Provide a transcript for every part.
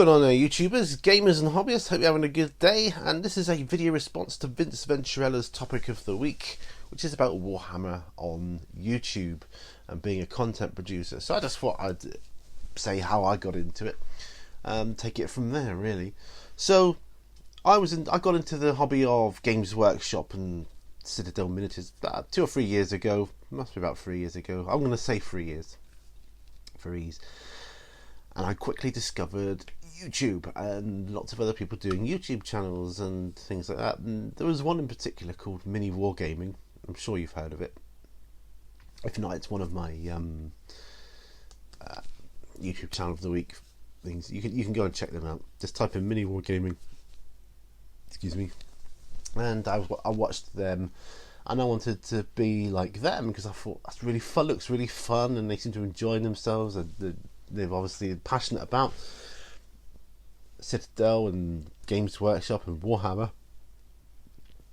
Going on there, YouTubers, gamers and hobbyists, hope you're having a good day, and this is a video response to Vince Venturella's topic of the week, which is about Warhammer on YouTube and being a content producer. So I just thought I'd say how I got into it, take it from there really. So I got into the hobby of Games Workshop and Citadel Miniatures about 2 or 3 years ago, must be about 3 years ago, I'm going to say 3 years for ease. And I quickly discovered YouTube and lots of other people doing YouTube channels and things like that. And there was one in particular called Mini Wargaming. I'm sure you've heard of it. If not, it's one of my YouTube channel of the week things. You can go and check them out. Just type in Mini Wargaming. Excuse me. And I watched them, and I wanted to be like them because I thought that's really fun. Looks really fun, and they seem to enjoy themselves. And they're obviously passionate about Citadel and Games Workshop and Warhammer,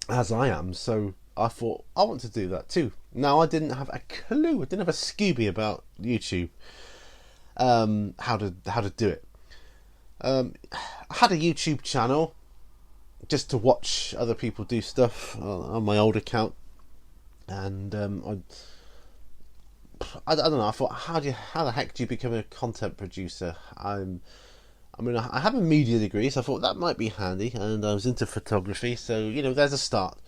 as I am. So I thought I want to do that too. Now I didn't have a clue. I didn't have a Scooby about YouTube. How to do it. I had a YouTube channel just to watch other people do stuff on my old account, and I don't know. I thought, how the heck do you become a content producer? I have a media degree, so I thought that might be handy, and I was into photography, so there's a start.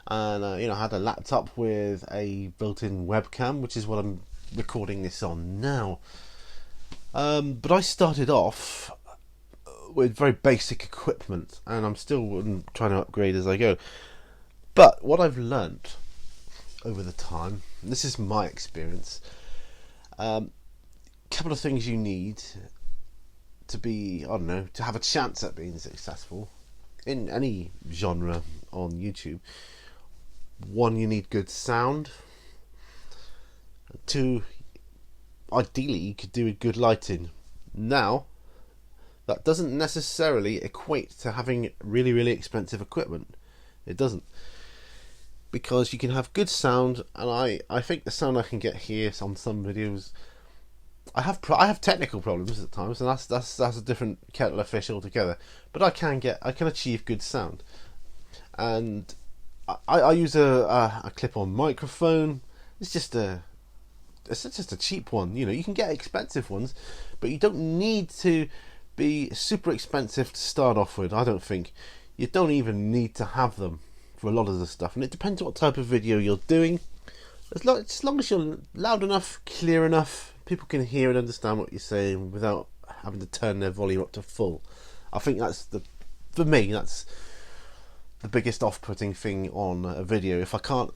And I had a laptop with a built-in webcam, which is what I'm recording this on now. But I started off with very basic equipment, and I'm still trying to upgrade as I go. But what I've learnt over the time, and this is my experience, couple of things you need to be, to have a chance at being successful in any genre on YouTube. One, you need good sound. Two, ideally you could do with good lighting. Now, that doesn't necessarily equate to having really, really expensive equipment. It doesn't. Because you can have good sound, and I think the sound I can get here on some videos, I have technical problems at times, and that's a different kettle of fish altogether. But I can achieve good sound, and I use a clip-on microphone. It's just a cheap one. You can get expensive ones, but you don't need to be super expensive to start off with. I don't think you don't even need to have them for a lot of the stuff, and it depends what type of video you're doing. As long as you're loud enough, clear enough, people can hear and understand what you're saying without having to turn their volume up to full. I think for me that's the biggest off-putting thing on a video. If I can't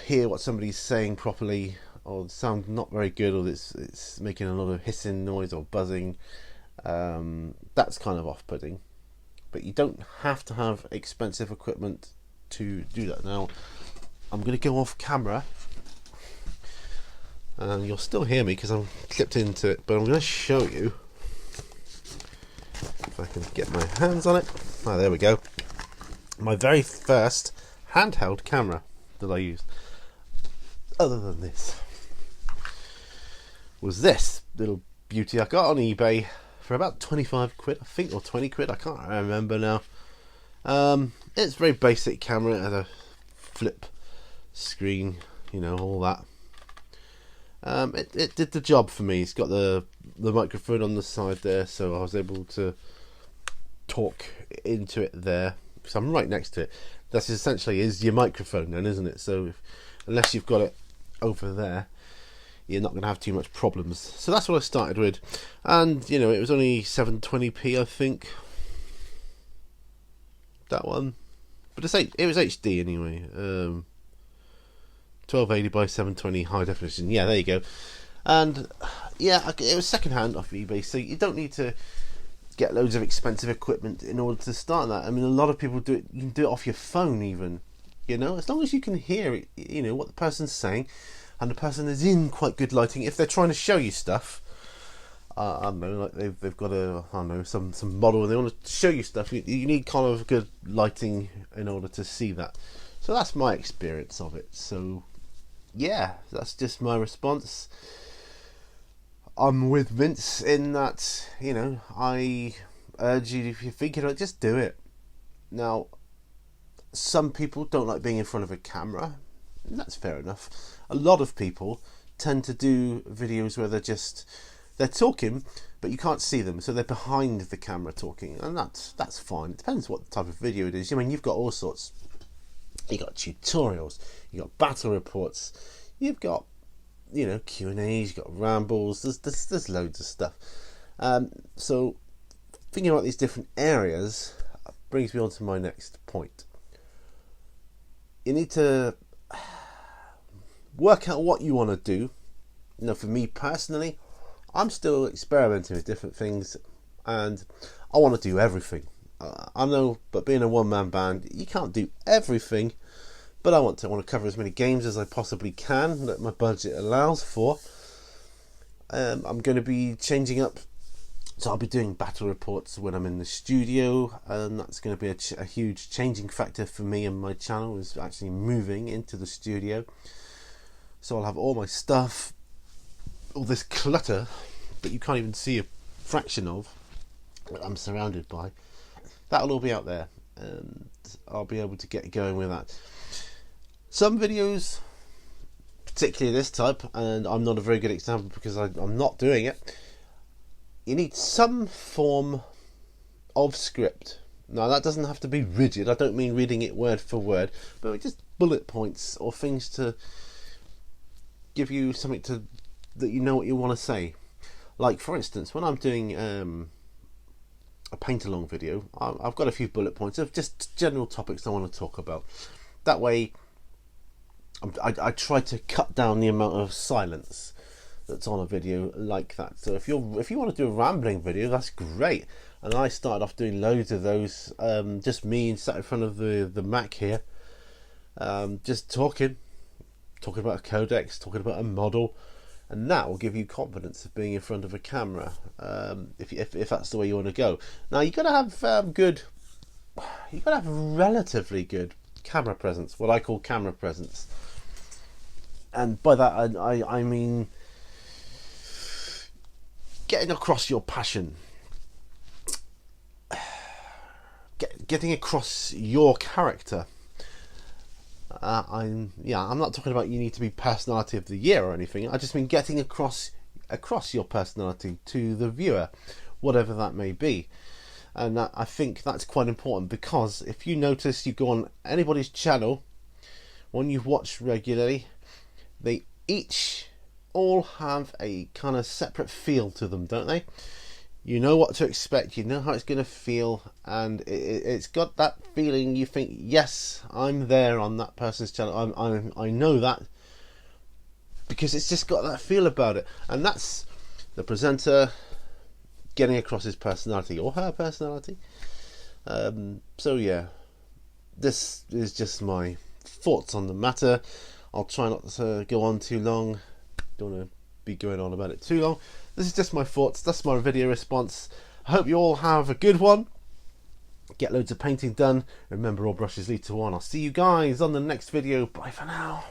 hear what somebody's saying properly, or the sound not very good, or it's making a lot of hissing noise or buzzing, that's kind of off-putting. But you don't have to have expensive equipment to do that. Now I'm going to go off camera, and you'll still hear me because I'm clipped into it, but I'm going to show you if I can get my hands on it. Oh, there we go. My very first handheld camera that I used, other than this, was this little beauty I got on eBay for about 25 quid, I think, or 20 quid, I can't remember now. It's a very basic camera. It had a flip screen, all that. It did the job for me. It's got the microphone on the side there, so I was able to talk into it there, because I'm right next to it. That's essentially is your microphone then, isn't it? So unless you've got it over there, you're not going to have too much problems. So that's what I started with, and it was only 720p, I think, that one, but it was HD anyway. 1280 by 720 high definition. Yeah, there you go. And yeah, it was second hand off eBay, so you don't need to get loads of expensive equipment in order to start that. I mean, a lot of people do it. You can do it off your phone even, as long as you can hear it, what the person's saying, and the person is in quite good lighting. If they're trying to show you stuff, I don't know, like they've got some model and they want to show you stuff, you need kind of good lighting in order to see that. So that's my experience of it. So yeah, that's just my response. I'm with Vince in that, I urge you, if you're thinking of it, just do it. Now, some people don't like being in front of a camera, and that's fair enough. A lot of people tend to do videos where they're talking, but you can't see them, so they're behind the camera talking, and that's fine. It depends what type of video it is. I mean, you've got all sorts. You got tutorials, you got battle reports, you've got, you know, Q&As, you've got rambles. There's loads of stuff. So thinking about these different areas brings me on to my next point. You need to work out what you want to do. You know, for me personally, I'm still experimenting with different things, and I want to do everything. I know, but being a one-man band, you can't do everything. But I want to cover as many games as I possibly can that my budget allows for. I'm going to be changing up, so I'll be doing battle reports when I'm in the studio, and that's going to be a huge changing factor for me and my channel, is actually moving into the studio. So I'll have all my stuff, all this clutter that you can't even see a fraction of that I'm surrounded by. That'll all be out there, and I'll be able to get going with that. Some videos, particularly this type, and I'm not a very good example because I'm not doing it, you need some form of script. Now, that doesn't have to be rigid. I don't mean reading it word for word, but just bullet points or things to give you something that you know what you want to say. Like, for instance, when I'm doing a paint-along video, I've got a few bullet points of just general topics I want to talk about. That way, I try to cut down the amount of silence that's on a video like that. So if you want to do a rambling video, that's great. And I started off doing loads of those, just me sat in front of the Mac here, just talking about a codex, talking about a model. And that will give you confidence of being in front of a camera, if that's the way you want to go. Now, you've got to have relatively good camera presence, what I call camera presence. And by that I mean getting across your passion, getting across your character. I'm not talking about you need to be personality of the year or anything. I just mean getting across your personality to the viewer, whatever that may be. And I think that's quite important, because if you notice, you go on anybody's channel, one you've watched regularly, they all have a kind of separate feel to them, don't they? You know what to expect, you know how it's going to feel, and it's got that feeling. You think, yes, I'm there on that person's channel. I know that, because it's just got that feel about it. And that's the presenter getting across his personality or her personality. So yeah, this is just my thoughts on the matter. I'll try not to go on too long. Don't want to be going on about it too long. This is just my thoughts. That's my video response. I hope you all have a good one. Get loads of painting done. Remember, all brushes lead to one. I'll see you guys on the next video. Bye for now.